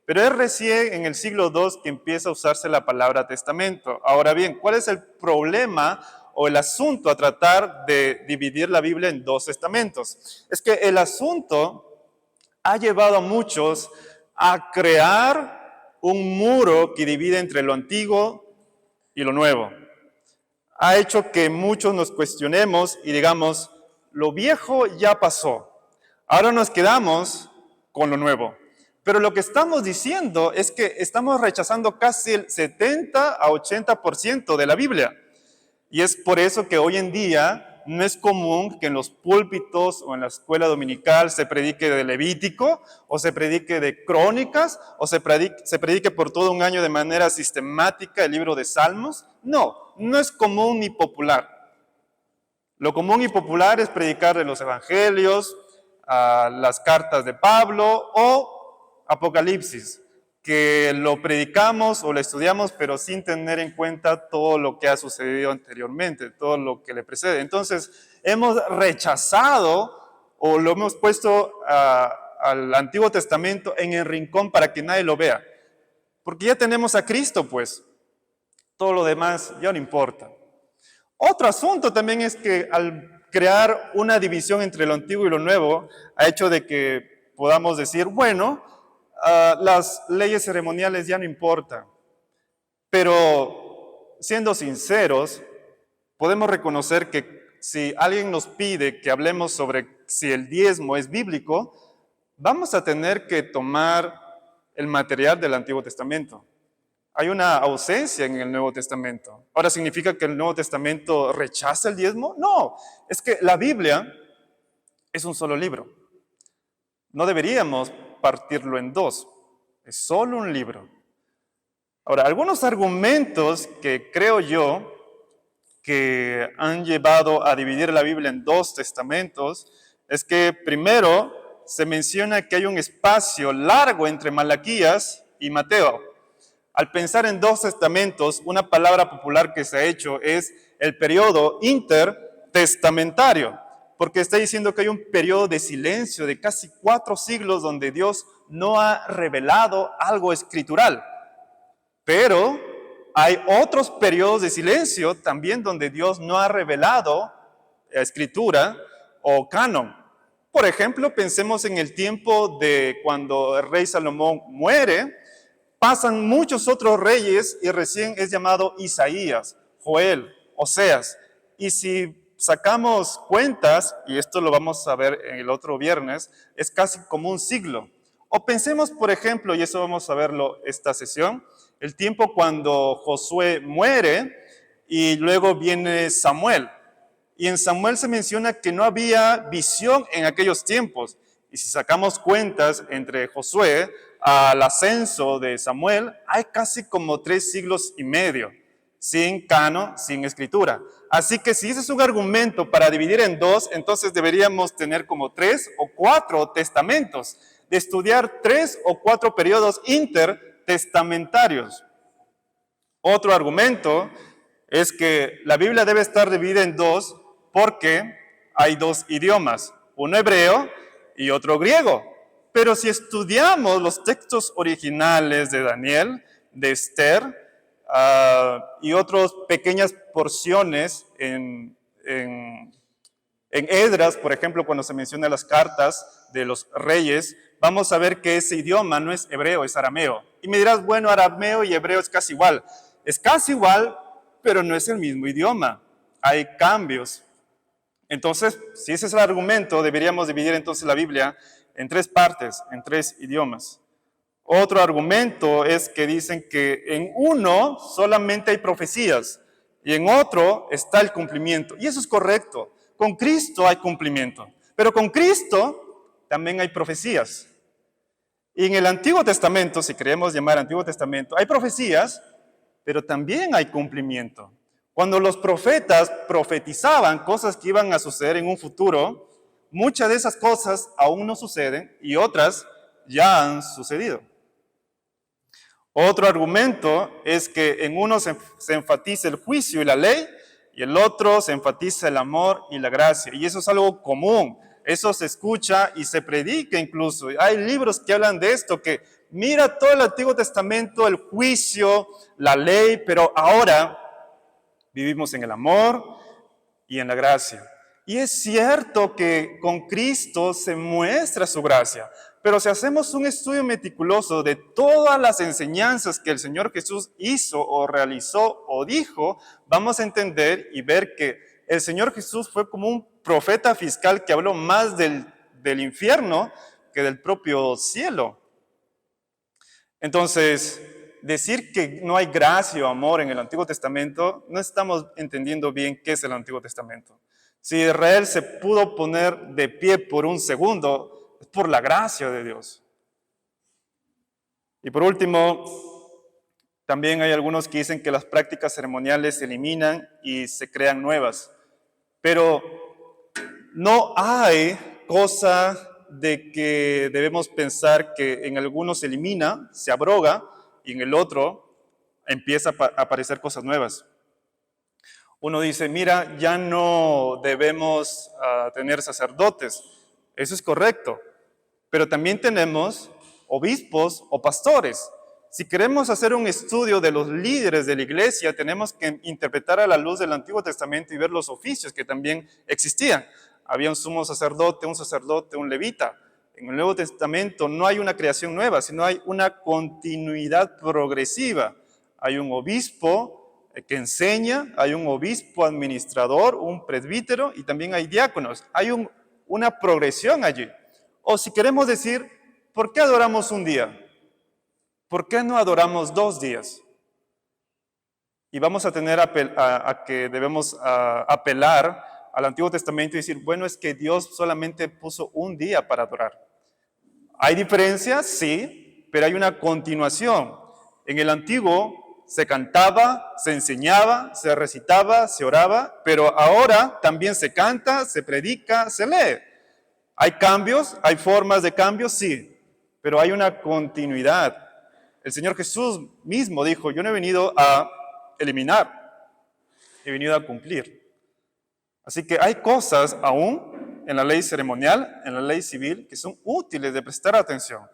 Pero es recién en el siglo II que empieza a usarse la palabra testamento. Ahora bien, ¿cuál es el problema o el asunto a tratar de dividir la Biblia en dos testamentos? Es que el asunto ha llevado a muchos a crear un muro que divide entre lo antiguo y lo nuevo. Ha hecho que muchos nos cuestionemos y digamos, lo viejo ya pasó, ahora nos quedamos con lo nuevo. Pero lo que estamos diciendo es que estamos rechazando casi el 70 a 80% de la Biblia. Y es por eso que hoy en día no es común que en los púlpitos o en la escuela dominical se predique de Levítico, o se predique de Crónicas, o se predique por todo un año de manera sistemática el libro de Salmos. No, no es común ni popular. Lo común y popular es predicar de los evangelios, las cartas de Pablo o Apocalipsis, que lo predicamos o lo estudiamos, pero sin tener en cuenta todo lo que ha sucedido anteriormente, todo lo que le precede. Entonces, hemos rechazado o lo hemos puesto al Antiguo Testamento en el rincón para que nadie lo vea. Porque ya tenemos a Cristo, pues. Todo lo demás ya no importa. Otro asunto también es que al crear una división entre lo antiguo y lo nuevo, ha hecho de que podamos decir, bueno, las leyes ceremoniales ya no importan. Pero siendo sinceros, podemos reconocer que si alguien nos pide que hablemos sobre si el diezmo es bíblico, vamos a tener que tomar el material del Antiguo Testamento. Hay una ausencia en el Nuevo Testamento. ¿Ahora significa que el Nuevo Testamento rechaza el diezmo? No, es que la Biblia es un solo libro. No deberíamos partirlo en dos. Es solo un libro. Ahora, algunos argumentos que creo yo que han llevado a dividir la Biblia en dos testamentos es que primero se menciona que hay un espacio largo entre Malaquías y Mateo. Al pensar en dos testamentos, una palabra popular que se ha hecho es el periodo intertestamentario, porque está diciendo que hay un periodo de silencio de casi 4 siglos donde Dios no ha revelado algo escritural. Pero hay otros periodos de silencio también donde Dios no ha revelado escritura o canon. Por ejemplo, pensemos en el tiempo de cuando el rey Salomón muere. Pasan muchos otros reyes y recién es llamado Isaías, Joel, Oseas. Y si sacamos cuentas, y esto lo vamos a ver en el otro viernes, es casi como un siglo. O pensemos, por ejemplo, y eso vamos a verlo esta sesión, el tiempo cuando Josué muere y luego viene Samuel. Y en Samuel se menciona que no había visión en aquellos tiempos. Y si sacamos cuentas entre Josué al ascenso de Samuel, hay casi como 3 siglos y medio, sin canon, sin escritura. Así que si ese es un argumento para dividir en dos, entonces deberíamos tener como 3 o 4 testamentos, de estudiar 3 o 4 periodos intertestamentarios. Otro argumento es que la Biblia debe estar dividida en dos porque hay 2 idiomas, uno hebreo y otro griego. Pero si estudiamos los textos originales de Daniel, de Esther y otras pequeñas porciones en Esdras, por ejemplo, cuando se mencionan las cartas de los reyes, vamos a ver que ese idioma no es hebreo, es arameo. Y me dirás, bueno, arameo y hebreo es casi igual. Es casi igual, pero no es el mismo idioma. Hay cambios. Entonces, si ese es el argumento, deberíamos dividir entonces la Biblia en 3 partes, en 3 idiomas. Otro argumento es que dicen que en uno solamente hay profecías y en otro está el cumplimiento. Y eso es correcto. Con Cristo hay cumplimiento, pero con Cristo también hay profecías. Y en el Antiguo Testamento, si queremos llamar Antiguo Testamento, hay profecías, pero también hay cumplimiento. Cuando los profetas profetizaban cosas que iban a suceder en un futuro, muchas de esas cosas aún no suceden y otras ya han sucedido. Otro argumento es que en uno se enfatiza el juicio y la ley y el otro se enfatiza el amor y la gracia. Y eso es algo común, eso se escucha y se predica incluso. Hay libros que hablan de esto, que mira todo el Antiguo Testamento, el juicio, la ley, pero ahora vivimos en el amor y en la gracia. Y es cierto que con Cristo se muestra su gracia, pero si hacemos un estudio meticuloso de todas las enseñanzas que el Señor Jesús hizo o realizó o dijo, vamos a entender y ver que el Señor Jesús fue como un profeta fiscal que habló más del infierno que del propio cielo. Entonces, decir que no hay gracia o amor en el Antiguo Testamento, no estamos entendiendo bien qué es el Antiguo Testamento. Si Israel se pudo poner de pie por un segundo, es por la gracia de Dios. Y por último, también hay algunos que dicen que las prácticas ceremoniales se eliminan y se crean nuevas. Pero no hay cosa de que debemos pensar que en algunos se elimina, se abroga, y en el otro empieza a aparecer cosas nuevas. Uno dice, mira, ya no debemos tener sacerdotes. Eso es correcto. Pero también tenemos obispos o pastores. Si queremos hacer un estudio de los líderes de la iglesia, tenemos que interpretar a la luz del Antiguo Testamento y ver los oficios que también existían. Había un sumo sacerdote, un levita. En el Nuevo Testamento no hay una creación nueva, sino hay una continuidad progresiva. Hay un obispo que enseña, hay un obispo administrador, un presbítero y también hay diáconos. Hay una progresión allí. O si queremos decir, ¿por qué adoramos un día? ¿Por qué no adoramos 2 días? Y vamos a tener a que debemos apelar al Antiguo Testamento y decir, bueno, es que Dios solamente puso un día para adorar. ¿Hay diferencias? Sí, pero hay una continuación. En el Antiguo se cantaba, se enseñaba, se recitaba, se oraba, pero ahora también se canta, se predica, se lee. ¿Hay cambios? ¿Hay formas de cambios? Sí, pero hay una continuidad. El Señor Jesús mismo dijo, yo no he venido a eliminar, he venido a cumplir. Así que hay cosas aún en la ley ceremonial, en la ley civil, que son útiles de prestar atención.